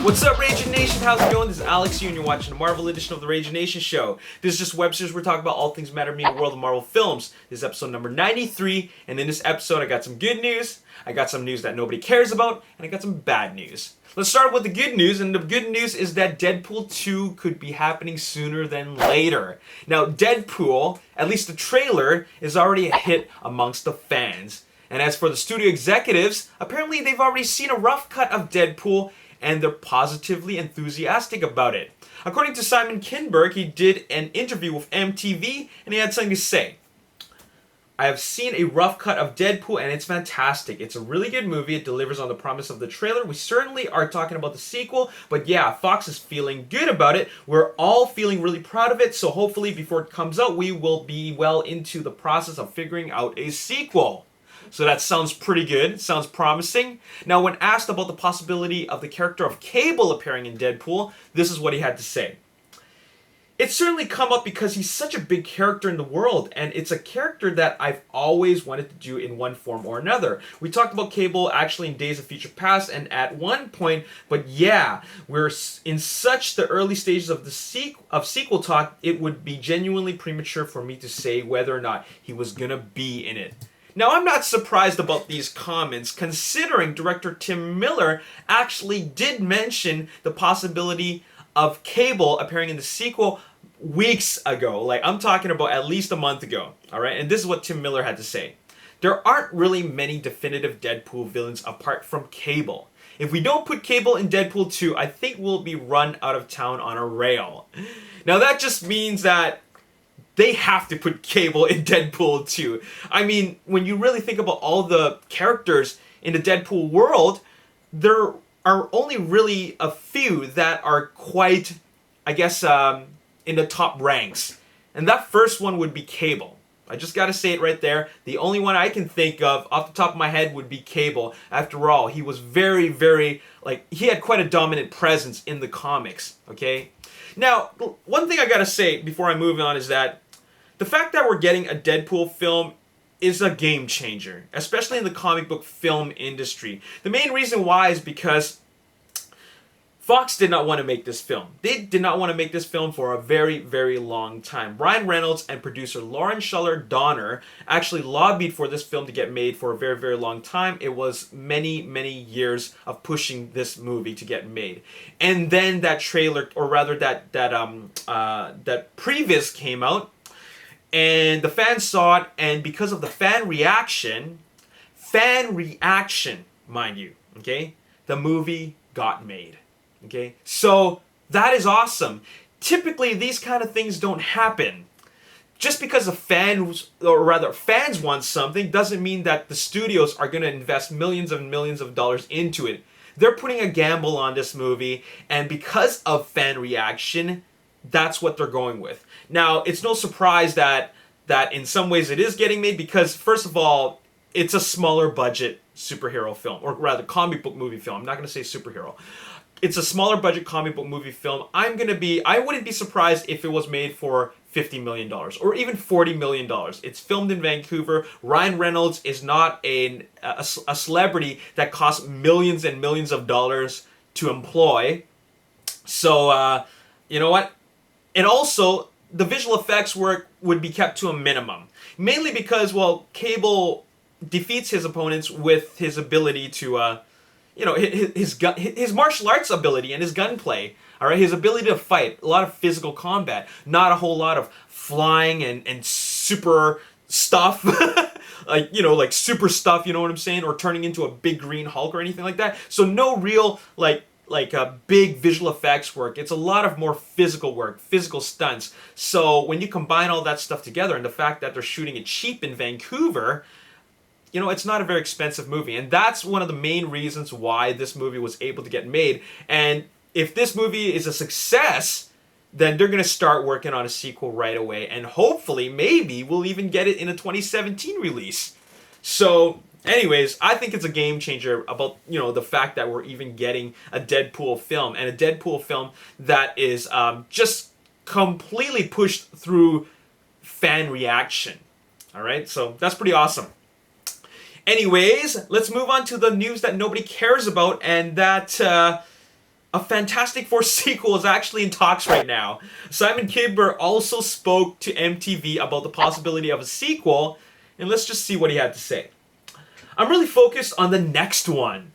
What's up, Ragin Nation? How's it going? This is Alex here, and you're watching the Marvel edition of the Ragin Nation Show. This is just web series where we're talking about all things matter to me in the world of Marvel films. This is episode number 93, and in this episode I got some good news, I got some news that nobody cares about, and I got some bad news. Let's start with the good news, and the good news is that Deadpool 2 could be happening sooner than later. Now, Deadpool, at least the trailer, is already a hit amongst the fans. And as for the studio executives, apparently they've already seen a rough cut of Deadpool, and they're positively enthusiastic about it. According to Simon Kinberg, he did an interview with MTV, and he had something to say. I have seen a rough cut of Deadpool, and it's fantastic. It's a really good movie. It delivers on the promise of the trailer. We certainly are talking about the sequel, but yeah, Fox is feeling good about it. We're all feeling really proud of it, so hopefully before it comes out, we will be well into the process of figuring out a sequel. So that sounds pretty good, sounds promising. Now, when asked about the possibility of the character of Cable appearing in Deadpool, this is what he had to say. It's certainly come up because he's such a big character in the world, and it's a character that I've always wanted to do in one form or another. We talked about Cable actually in Days of Future Past and at one point, but yeah, we're in such the early stages of the sequel talk, it would be genuinely premature for me to say whether or not he was gonna be in it. Now, I'm not surprised about these comments, considering director Tim Miller actually did mention the possibility of Cable appearing in the sequel weeks ago. Like, I'm talking about at least a month ago, alright? And this is what Tim Miller had to say. There aren't really many definitive Deadpool villains apart from Cable. If we don't put Cable in Deadpool 2, I think we'll be run out of town on a rail. Now, that just means that they have to put Cable in Deadpool 2. I mean, when you really think about all the characters in the Deadpool world, there are only really a few that are quite, I guess, in the top ranks. And that first one would be Cable. I just gotta say it right there. The only one I can think of off the top of my head would be Cable. After all, he was very, he had quite a dominant presence in the comics, okay? Now, one thing I gotta say before I move on is that the fact that we're getting a Deadpool film is a game changer, especially in the comic book film industry. The main reason why is because Fox did not want to make this film. They did not want to make this film for a very, very long time. Ryan Reynolds and producer Lauren Shuler Donner actually lobbied for this film to get made for a very, very long time. It was many, many years of pushing this movie to get made. And then that trailer, or rather that previs came out, and the fans saw it, and because of the fan reaction, mind you, okay, the movie got made. Okay, so that is awesome. Typically, these kind of things don't happen. Just because the fans want something doesn't mean that the studios are going to invest millions and millions of dollars into it. They're putting a gamble on this movie, and because of fan reaction, that's what they're going with. Now, it's no surprise that in some ways it is getting made because, first of all, it's a smaller budget superhero film, or rather comic book movie film. I'm not going to say superhero. It's a smaller budget comic book movie film. I wouldn't be surprised if it was made for $50 million or even $40 million. It's filmed in Vancouver. Ryan Reynolds is not a celebrity that costs millions and millions of dollars to employ. So, you know what? And also, the visual effects work would be kept to a minimum. Mainly because, well, Cable defeats his opponents with his ability to, his martial arts ability and his gunplay. All right, his ability to fight, a lot of physical combat, not a whole lot of flying and super stuff, like super stuff. You know what I'm saying? Or turning into a big green Hulk or anything like that. So no real big visual effects work. It's a lot of more physical work, physical stunts. So when you combine all that stuff together and the fact that they're shooting it cheap in Vancouver, you know, it's not a very expensive movie. And that's one of the main reasons why this movie was able to get made. And if this movie is a success, then they're going to start working on a sequel right away. And hopefully, maybe, we'll even get it in a 2017 release. So, anyways, I think it's a game changer about, the fact that we're even getting a Deadpool film. And a Deadpool film that is just completely pushed through fan reaction. All right? So, that's pretty awesome. Anyways, let's move on to the news that nobody cares about, and that a Fantastic Four sequel is actually in talks right now. Simon Kinberg also spoke to MTV about the possibility of a sequel, and let's just see what he had to say. I'm really focused on the next one.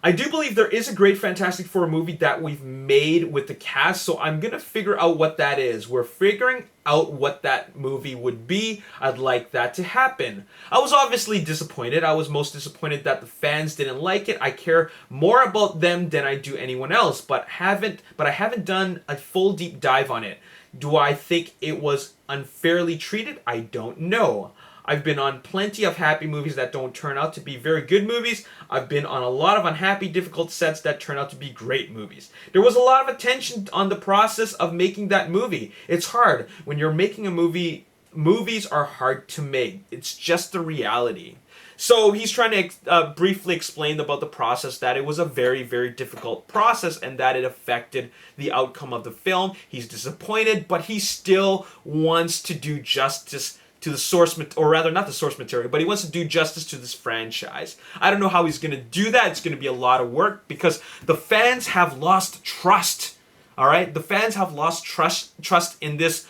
I do believe there is a great Fantastic Four movie that we've made with the cast, so I'm gonna figure out what that is. We're figuring out what that movie would be. I'd like that to happen. I was obviously disappointed. I was most disappointed that the fans didn't like it. I care more about them than I do anyone else, but I haven't done a full deep dive on it. Do I think it was unfairly treated? I don't know. I've been on plenty of happy movies that don't turn out to be very good movies. I've been on a lot of unhappy, difficult sets that turn out to be great movies. There was a lot of attention on the process of making that movie. It's hard. When you're making a movie, movies are hard to make. It's just the reality. So he's trying to briefly explain about the process, that it was a very, very difficult process and that it affected the outcome of the film. He's disappointed, but he still wants to do justice to the source, or rather not the source material, but he wants to do justice to this franchise. I don't know how he's going to do that. It's going to be a lot of work because the fans have lost trust. All right, the fans have lost trust in this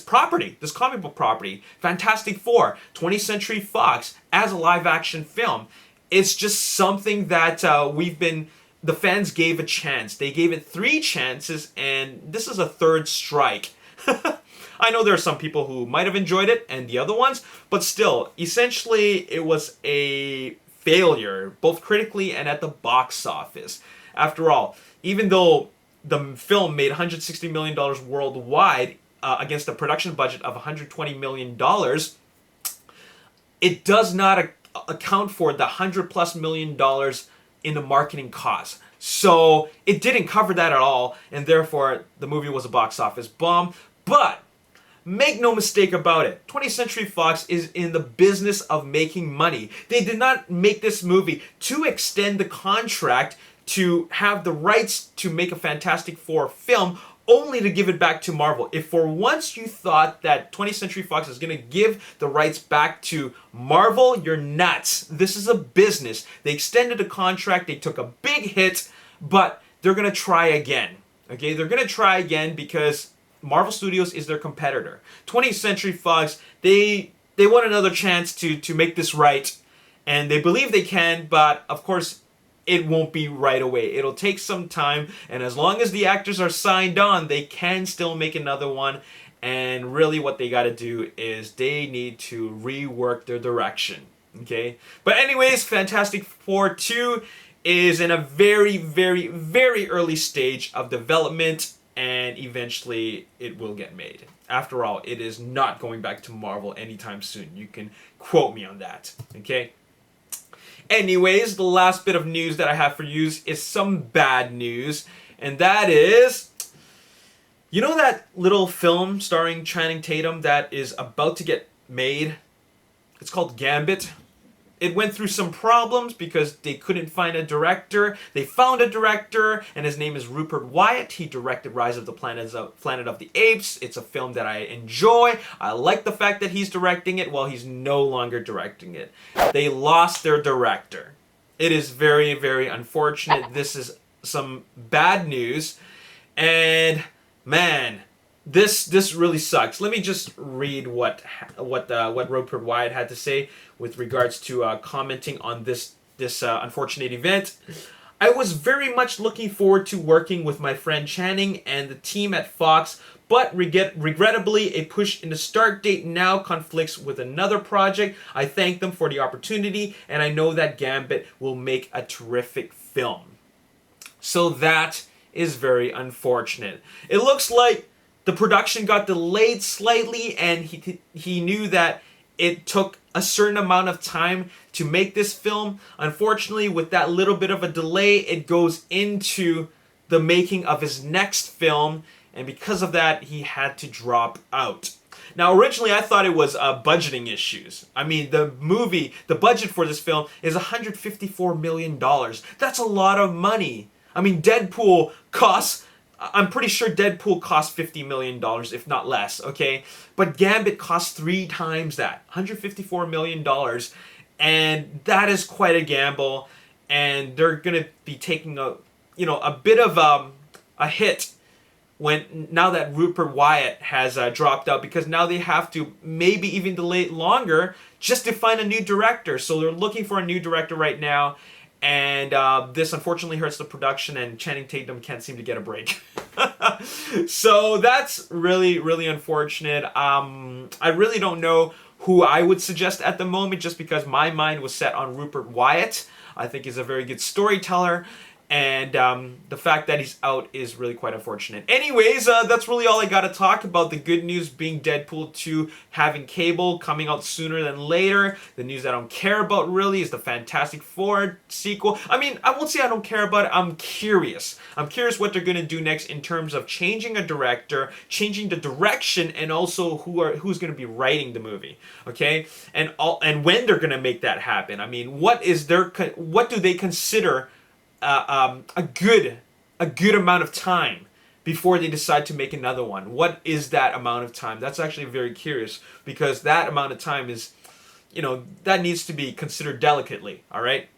property, this comic book property, Fantastic Four, 20th Century Fox as a live action film. It's just something that the fans gave a chance. They gave it 3 chances, and this is a 3rd strike. I know there are some people who might have enjoyed it and the other ones, but still, essentially, it was a failure, both critically and at the box office. After all, even though the film made $160 million worldwide against a production budget of $120 million, it does not account for the $100+ million in the marketing costs. So it didn't cover that at all, and therefore the movie was a box office bomb. But make no mistake about it, 20th Century Fox is in the business of making money. They did not make this movie to extend the contract to have the rights to make a Fantastic Four film, only to give it back to Marvel. If for once you thought that 20th Century Fox is going to give the rights back to Marvel, you're nuts. This is a business. They extended the contract, they took a big hit, but they're going to try again. Okay, they're going to try again because Marvel Studios is their competitor. 20th Century Fox, they want another chance to make this right, and they believe they can, but of course it won't be right away. It'll take some time, and as long as the actors are signed on, they can still make another one, and really what they got to do is they need to rework their direction. Okay? But anyways, Fantastic Four 2 is in a very, very, very early stage of development, and eventually it will get made. After all, it is not going back to Marvel anytime soon. You can quote me on that, okay? Anyways, the last bit of news that I have for you is some bad news, and that is, you know that little film starring Channing Tatum that is about to get made? It's called Gambit. It went through some problems because they couldn't find a director. They found a director, and his name is Rupert Wyatt. He directed Rise of the Planet of the Apes. It's a film that I enjoy. I like the fact that he's directing it. Well, he's no longer directing it. They lost their director. It is very, very unfortunate. This is some bad news, and man, this really sucks. Let me just read what Rupert Wyatt had to say with regards to commenting on this unfortunate event. I was very much looking forward to working with my friend Channing and the team at Fox, but regrettably, a push in the start date now conflicts with another project. I thank them for the opportunity, and I know that Gambit will make a terrific film. So that is very unfortunate. It looks like the production got delayed slightly, and he knew that it took a certain amount of time to make this film. Unfortunately, with that little bit of a delay, it goes into the making of his next film, and because of that, he had to drop out. Now, originally, I thought it was budgeting issues. I mean, the budget for this film is $154 million. That's a lot of money. I mean, I'm pretty sure Deadpool cost $50 million, if not less, okay? But Gambit cost 3 times that, $154 million, and that is quite a gamble, and they're going to be taking a bit of a hit now that Rupert Wyatt has dropped out, because now they have to maybe even delay it longer just to find a new director. So they're looking for a new director right now, and this unfortunately hurts the production, and Channing Tatum can't seem to get a break. So that's really, really unfortunate. I really don't know who I would suggest at the moment, just because my mind was set on Rupert Wyatt. I think he's a very good storyteller, and the fact that he's out is really quite unfortunate. Anyways, that's really all I got to talk about. The good news being Deadpool 2 having cable, coming out sooner than later. The news I don't care about really is the Fantastic Four sequel. I mean, I won't say I don't care about it. I'm curious. I'm curious what they're going to do next in terms of changing a director, changing the direction, and also who's going to be writing the movie. Okay? And when they're going to make that happen. I mean, what do they consider a good amount of time before they decide to make another one? What is that amount of time? That's actually very curious, because that amount of time is, that needs to be considered delicately, all right?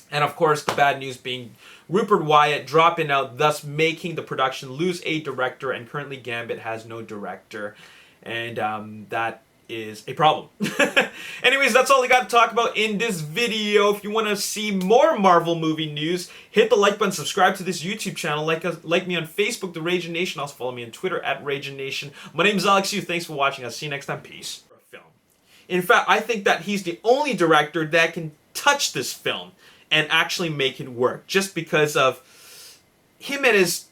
And of course, the bad news being Rupert Wyatt dropping out, thus making the production lose a director, and currently Gambit has no director, and that is a problem. Anyways, that's all I got to talk about in this video. If you want to see more Marvel movie news, hit the like button, subscribe to this YouTube channel, like me on Facebook, The Ragin Nation. Also follow me on Twitter at Ragin Nation. My name is Alex Yu. Thanks for watching. I'll see you next time. Peace. In fact, I think that he's the only director that can touch this film and actually make it work, just because of him and his